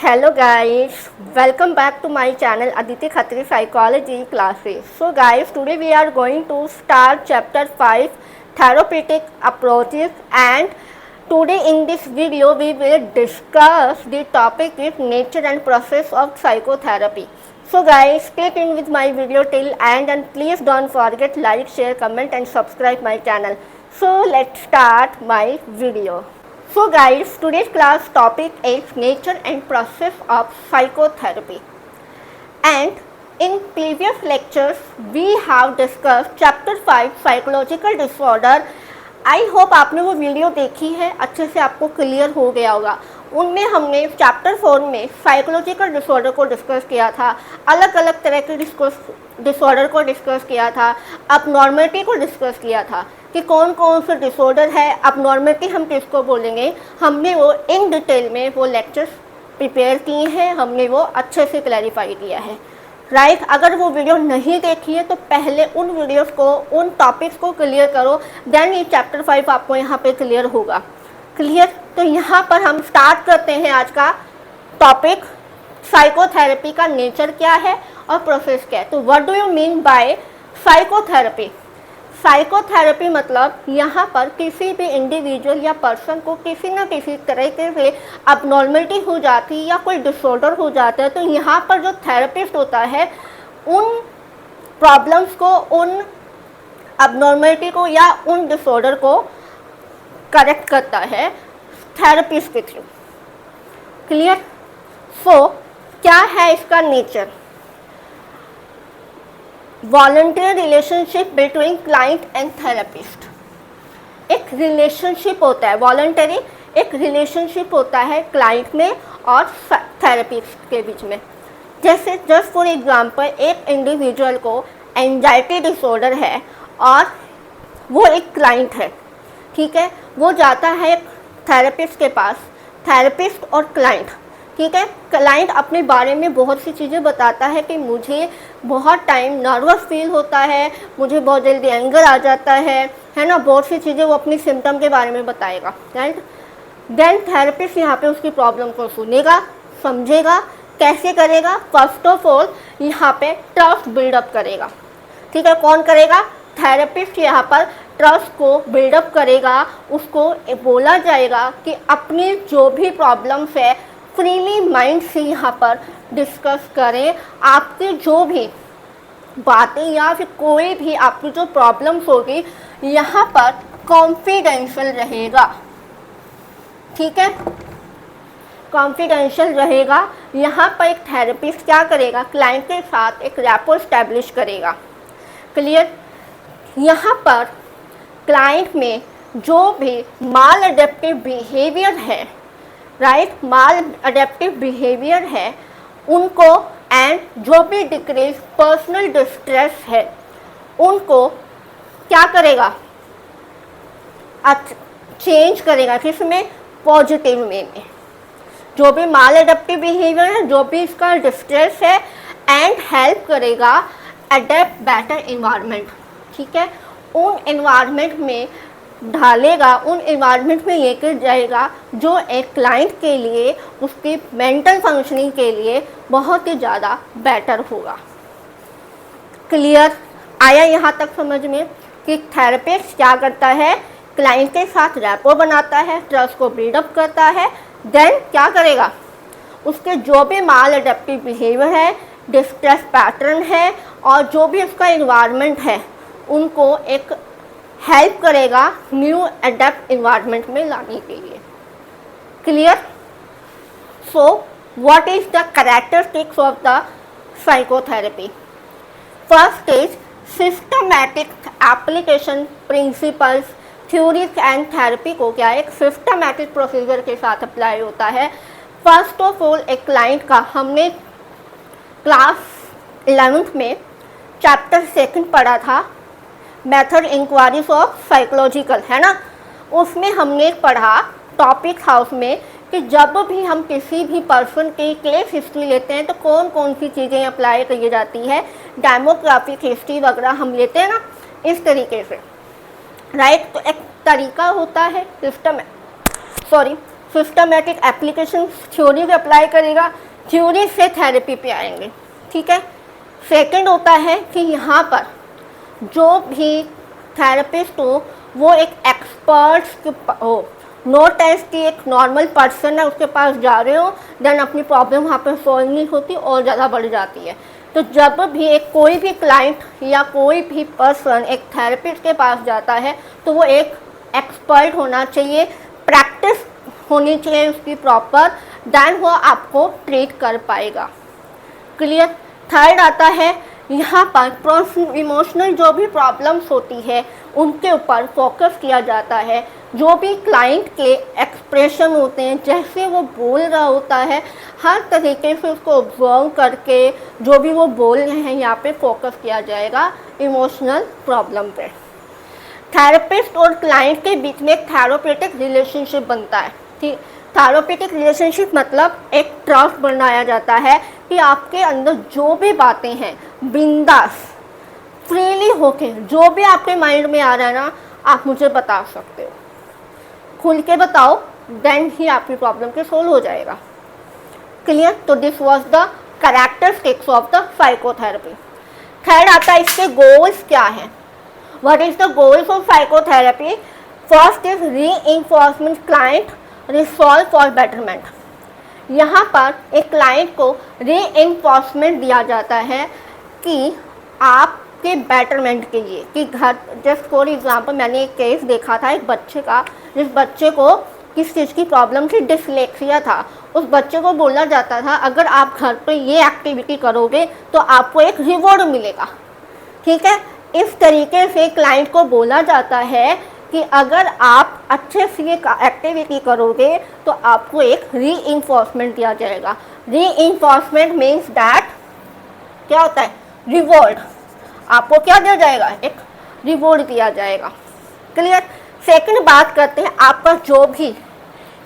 Hello guys, welcome back to my channel Aditi Khatri Psychology Classes. So guys, today we are going to start chapter 5 Therapeutic Approaches, and today in this video we will discuss the topic is nature and process of psychotherapy. So guys, stay tuned with my video till end and please don't forget like, share, comment and subscribe my channel. So let's start my video. So guys, today's class topic is nature and process of psychotherapy. And in previous lectures, we have discussed chapter 5 psychological disorder. I hope आपने वो video देखी है, अच्छे से आपको clear हो गया होगा। उनमें हमने चैप्टर 4 में साइकोलॉजिकल डिसऑर्डर को डिस्कस किया था, अलग अलग तरह के डिसऑर्डर को डिस्कस किया था, अबनॉर्मलिटी को डिस्कस किया था कि कौन कौन से डिसऑर्डर है, अबनॉर्मलिटी हम किसको बोलेंगे। हमने वो इन डिटेल में वो लेक्चर्स प्रिपेयर किए हैं, हमने वो अच्छे से क्लैरिफाई किया है, राइट। अगर वो वीडियो नहीं देखी है तो पहले उन वीडियोस को, उन टॉपिक्स को क्लियर करो, देन ये चैप्टर 5 आपको यहाँ पे क्लियर होगा। क्लियर, तो यहाँ पर हम स्टार्ट करते हैं आज का टॉपिक, साइकोथेरेपी का नेचर क्या है और प्रोसेस क्या है। तो what do you mean by psychotherapy? Psychotherapy मतलब यहाँ पर किसी भी इंडिविजुअल या पर्सन को किसी न किसी तरीके से अबनॉर्मलिटी हो जाती है या कोई डिसऑर्डर हो जाता है, तो यहाँ पर जो थेरेपिस्ट होता है उन प्रॉब्लम्स को, उन अबनॉर्मलिटी को या उन डिसऑर्डर को करेक्ट करता है थेरेपिस्ट के थ्रू। क्लियर? सो क्या है इसका nature? Volunteer relationship between client and therapist. एक रिलेशनशिप होता है, वॉलंटरी एक रिलेशनशिप होता है क्लाइंट में और थेरेपिस्ट के बीच में। जैसे जस्ट फॉर एग्जांपल, एक इंडिविजुअल को एंजाइटी डिसऑर्डर है और वो एक क्लाइंट है, ठीक है। वो जाता है थेरेपिस्ट के पास, थेरेपिस्ट और क्लाइंट, ठीक है। क्लाइंट अपने बारे में बहुत सी चीज़ें बताता है कि मुझे बहुत टाइम नर्वस फील होता है, मुझे बहुत जल्दी एंगर आ जाता है ना, बहुत सी चीज़ें वो अपनी सिम्टम के बारे में बताएगा, राइट। देन थेरेपिस्ट यहाँ पे उसकी प्रॉब्लम को सुनेगा, समझेगा। कैसे करेगा? फर्स्ट ऑफ ऑल यहाँ पे ट्रस्ट बिल्डअप करेगा, ठीक है। कौन करेगा? थेरेपिस्ट यहाँ पर ट्रस्ट को बिल्डअप करेगा। उसको बोला जाएगा कि अपनी जो भी प्रॉब्लम्स है फ्रीली माइंड से यहाँ पर डिस्कस करें। आपकी जो भी बातें या फिर कोई भी आपकी जो प्रॉब्लम्स होगी यहाँ पर कॉन्फिडेंशियल रहेगा, ठीक है, कॉन्फिडेंशियल रहेगा। यहाँ पर एक थेरेपिस्ट क्या करेगा? क्लाइंट के साथ एक रैपो एस्टैब्लिश करेगा। क्लियर? यहाँ पर क्लाइंट में जो भी माल अडेप्टिव बिहेवियर है, राइट, माल अडेप्टिव बिहेवियर है उनको, एंड जो भी डिक्रीज पर्सनल डिस्ट्रेस है उनको क्या करेगा? चेंज करेगा। किसमें? पॉजिटिव वे में। जो भी माल अडेप्टिव बिहेवियर है, जो भी इसका डिस्ट्रेस है, एंड हेल्प करेगा अडेप्ट बेटर इन्वायरमेंट, ठीक है। उन इन्वायरमेंट में ढालेगा, उन इन्वायरमेंट में लेकर जाएगा जो एक क्लाइंट के लिए, उसकी मेंटल फंक्शनिंग के लिए बहुत ही ज़्यादा बेटर होगा। क्लियर? आया यहाँ तक समझ में कि थेरेपिस्ट क्या करता है? क्लाइंट के साथ रैपो बनाता है, ट्रस्ट को बिल्डअप करता है। देन क्या करेगा? उसके जो भी माल अडेप्टिव बिहेवियर है, डिस्ट्रेस पैटर्न है और जो भी उसका इन्वायरमेंट है उनको एक हेल्प करेगा न्यू अडेप्ट इन्वायरमेंट में लाने के लिए। Clear? So what is the characteristics of the psychotherapy? First is systematic application principles, theories and therapy को क्या एक सिस्टमैटिक प्रोसीजर के साथ अप्लाई होता है। फर्स्ट ऑफ ऑल एक क्लाइंट का हमने क्लास 11th में चैप्टर 2 पढ़ा था, मेथड इंक्वायरीज ऑफ साइकोलॉजिकल, है ना। उसमें हमने पढ़ा टॉपिक हाउस में कि जब भी हम किसी भी पर्सन की केस हिस्ट्री लेते हैं तो कौन कौन सी चीज़ें अप्लाई की जाती है, डेमोग्राफिक हिस्ट्री वगैरह हम लेते हैं ना, इस तरीके से, राइट। तो एक तरीका होता है सिस्टमेटिक एप्लीकेशन थ्योरी को अप्लाई करेगा, थ्योरी से थेरेपी पे आएंगे, ठीक है। सेकंड होता है कि यहाँ पर जो भी थेरेपिस्ट हो वो एक एक्सपर्ट हो, नोट एज कि एक नॉर्मल पर्सन है उसके पास जा रहे हो, देन अपनी प्रॉब्लम वहाँ पर सॉल्व नहीं होती और ज़्यादा बढ़ जाती है। तो जब भी एक कोई भी क्लाइंट या कोई भी पर्सन एक थेरेपिस्ट के पास जाता है तो वो एक एक्सपर्ट होना चाहिए, प्रैक्टिस होनी चाहिए उसकी प्रॉपर, देन वो आपको ट्रीट कर पाएगा। क्लियर। थर्ड आता है यहाँ पर इमोशनल जो भी प्रॉब्लम्स होती है उनके ऊपर फोकस किया जाता है। जो भी क्लाइंट के एक्सप्रेशन होते हैं, जैसे वो बोल रहा होता है, हर तरीके से उसको ऑब्जर्व करके जो भी वो बोल रहे हैं यहाँ पे फोकस किया जाएगा इमोशनल प्रॉब्लम पे। थेरेपिस्ट और क्लाइंट के बीच में एक थेरेपेटिक रिलेशनशिप बनता है, ठीक। थेरेपेटिक रिलेशनशिप मतलब एक ट्रस्ट बनाया जाता है कि आपके अंदर जो भी बातें हैं बिंदास फ्रीली होके जो भी आपके माइंड में आ रहा है ना, आप मुझे बता सकते हो, खुल के बताओ, देन ही आपकी प्रॉब्लम के सोल्व हो जाएगा। क्लियर। तो this was the characteristics of the psychotherapy. Third आता है इसके गोल्स क्या है। What is the goals of psychotherapy. First is reinforcement client resolve for betterment. यहाँ पर एक क्लाइंट को रीइंफोर्समेंट दिया जाता है कि आपके बेटरमेंट के लिए, कि घर, जस्ट फॉर एग्जांपल मैंने एक केस देखा था एक बच्चे का, जिस बच्चे को किस चीज़ की प्रॉब्लम थी, डिसलेक्सिया था। उस बच्चे को बोला जाता था अगर आप घर पे ये एक्टिविटी करोगे तो आपको एक रिवॉर्ड मिलेगा, ठीक है। इस तरीके से क्लाइंट को बोला जाता है कि अगर आप अच्छे से ये एक्टिविटी करोगे तो आपको एक रीइंफोर्समेंट दिया जाएगा। रीइंफोर्समेंट मीन्स दैट क्या होता है, रिवॉर्ड। आपको क्या दिया जाएगा, एक रिवॉर्ड दिया जाएगा। क्लियर। सेकंड बात करते हैं आपका जो भी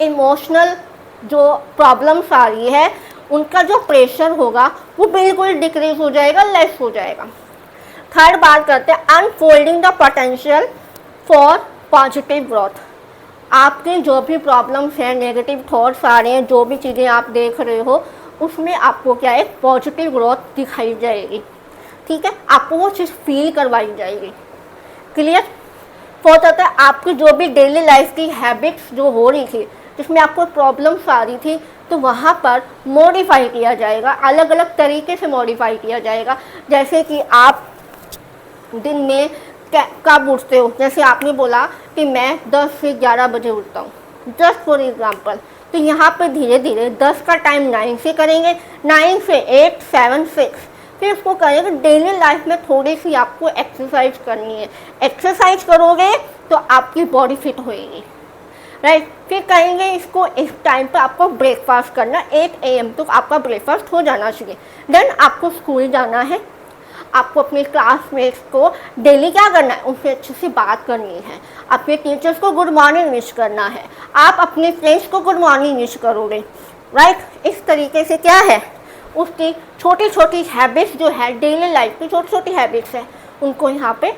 इमोशनल जो प्रॉब्लम्स आ रही है उनका जो प्रेशर होगा वो बिल्कुल डिक्रीज हो जाएगा, लेस हो जाएगा। थर्ड बात करते हैं unfolding the potential for positive growth. आपके जो भी प्रॉब्लम्स हैं, नेगेटिव थॉट्स आ रहे हैं, जो भी चीज़ें आप देख रहे हो उसमें आपको क्या है, पॉजिटिव ग्रोथ दिखाई जाएगी, ठीक है। आपको वो चीज़ फील करवाई जाएगी। क्लियर। फोर्थ होता है आपकी जो भी डेली लाइफ की हैबिट्स जो हो रही थी, जिसमें आपको प्रॉब्लम्स आ रही थी, तो वहाँ पर मॉडिफाई किया जाएगा, अलग अलग तरीके से मॉडिफाई किया जाएगा। जैसे कि आप दिन में कब उठते हो, जैसे आपने बोला कि मैं 10 से 11 बजे उठता हूँ, जस्ट फॉर एग्जांपल, तो यहाँ पे धीरे धीरे 10 का टाइम 9 से करेंगे, 9 से 8, 7, 6, फिर उसको करेंगे। डेली लाइफ में थोड़ी सी आपको एक्सरसाइज करनी है, एक्सरसाइज करोगे तो आपकी बॉडी फिट होएगी, राइट। फिर कहेंगे इसको इस टाइम पे आपको ब्रेकफास्ट करना, 8 AM तक आपका ब्रेकफास्ट हो जाना चाहिए। देन आपको स्कूल जाना है, आपको अपने क्लासमेट्स को डेली क्या करना है, उनसे अच्छे से बात करनी है, अपने टीचर्स को गुड मॉर्निंग विश करना है, आप अपने फ्रेंड्स को गुड मॉर्निंग विश करोगे, राइट। इस तरीके से क्या है, उसकी छोटी छोटी हैबिट्स जो है, डेली लाइफ की छोटी छोटी हैबिट्स है, उनको यहाँ पे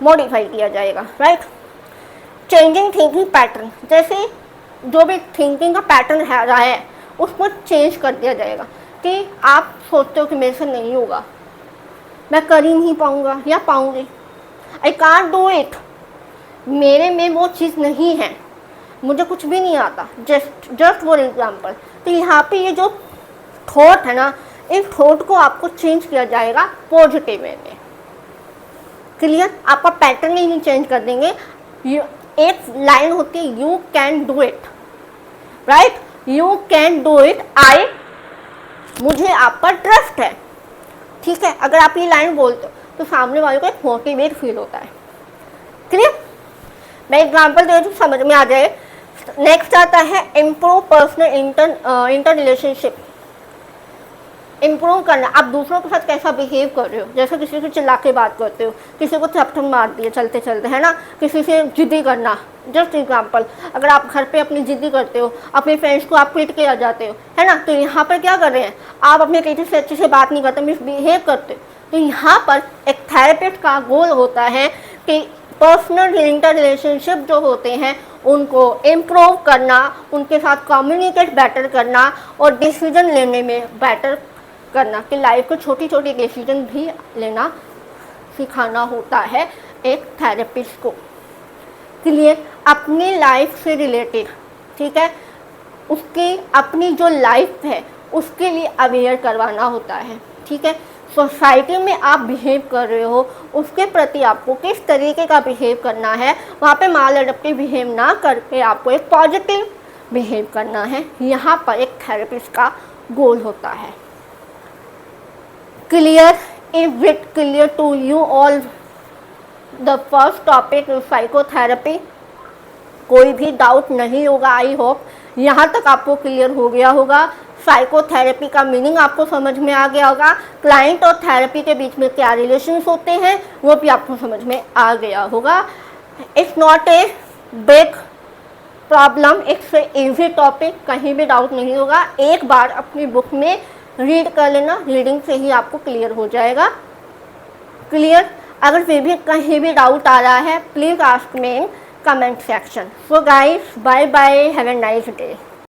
मॉडिफाई किया जाएगा, राइट। चेंजिंग थिंकिंग पैटर्न, जैसे जो भी थिंकिंग का पैटर्न है रहा है उसको चेंज कर दिया जाएगा कि आप सोचते हो कि मेरे से नहीं होगा, मैं कर ही नहीं पाऊँगा या पाऊँगी, आई कांट डू इट, मेरे में वो चीज़ नहीं है, मुझे कुछ भी नहीं आता, जस्ट फॉर एग्जाम्पल। तो यहाँ पे ये जो थॉट है ना, इस थॉट को आपको चेंज किया जाएगा पॉजिटिव वे में। क्लियर। आपका पैटर्न ही नहीं चेंज कर देंगे। एक लाइन होती है you can do it, right, you can do it, मुझे आप पर ट्रस्ट है, ठीक है। अगर आप ये लाइन बोलते हो तो सामने वाले को एक मोटिवेट फील होता है। क्लियर। मैं एग्जाम्पल दे दूँ, समझ में आ जाए। नेक्स्ट आता है improve personal inter relationship. Improve करना, आप दूसरों के साथ कैसा बिहेव कर रहे हो, जैसे किसी को चिल्ला के बात करते हो, किसी को थप्पड़ मार दिए चलते चलते, है ना, किसी से जिद्दी करना, जस्ट एग्जाम्पल। अगर आप घर पे अपनी जिद्दी करते हो, अपने फ्रेंड्स को आप पीट के आ जाते हो, है ना, तो यहाँ पर क्या कर रहे हैं, आप अपने टीचर से अच्छे से बात नहीं करते, मिसबिहेव करते हो। तो यहाँ पर एक थेरेपिस्ट का गोल होता है कि पर्सनल इंटर रिलेशनशिप जो होते हैं उनको इम्प्रूव करना, उनके साथ कम्युनिकेट बेटर करना और डिसीजन लेने में बेटर करना कि लाइफ को छोटी छोटी डिसीजन भी लेना सिखाना होता है एक थेरेपिस्ट को। क्लियर? अपनी लाइफ से रिलेटेड, ठीक है, उसकी अपनी जो लाइफ है उसके लिए अवेयर करवाना होता है, ठीक है। सोसाइटी में आप बिहेव कर रहे हो उसके प्रति आपको किस तरीके का बिहेव करना है, वहाँ पे माल एडप्टिव बिहेव ना करके आपको एक पॉजिटिव बिहेव करना है। यहाँ पर एक थेरेपिस्ट का गोल होता है। Clear? Is it clear to you all the first topic psychotherapy? कोई भी डाउट नहीं होगा, आई होप यहाँ तक आपको क्लियर हो गया होगा। साइकोथेरेपी का मीनिंग आपको समझ में आ गया होगा, क्लाइंट और थेरेपी के बीच में क्या रिलेशंस होते हैं वो भी आपको समझ में आ गया होगा। It's not a big problem, it's a easy topic, कहीं भी डाउट नहीं होगा। एक बार अपनी बुक में रीड कर लेना, रीडिंग से ही आपको क्लियर हो जाएगा। क्लियर? अगर फिर भी कहीं भी डाउट आ रहा है please ask me in comment section. So guys, bye bye, have a nice day.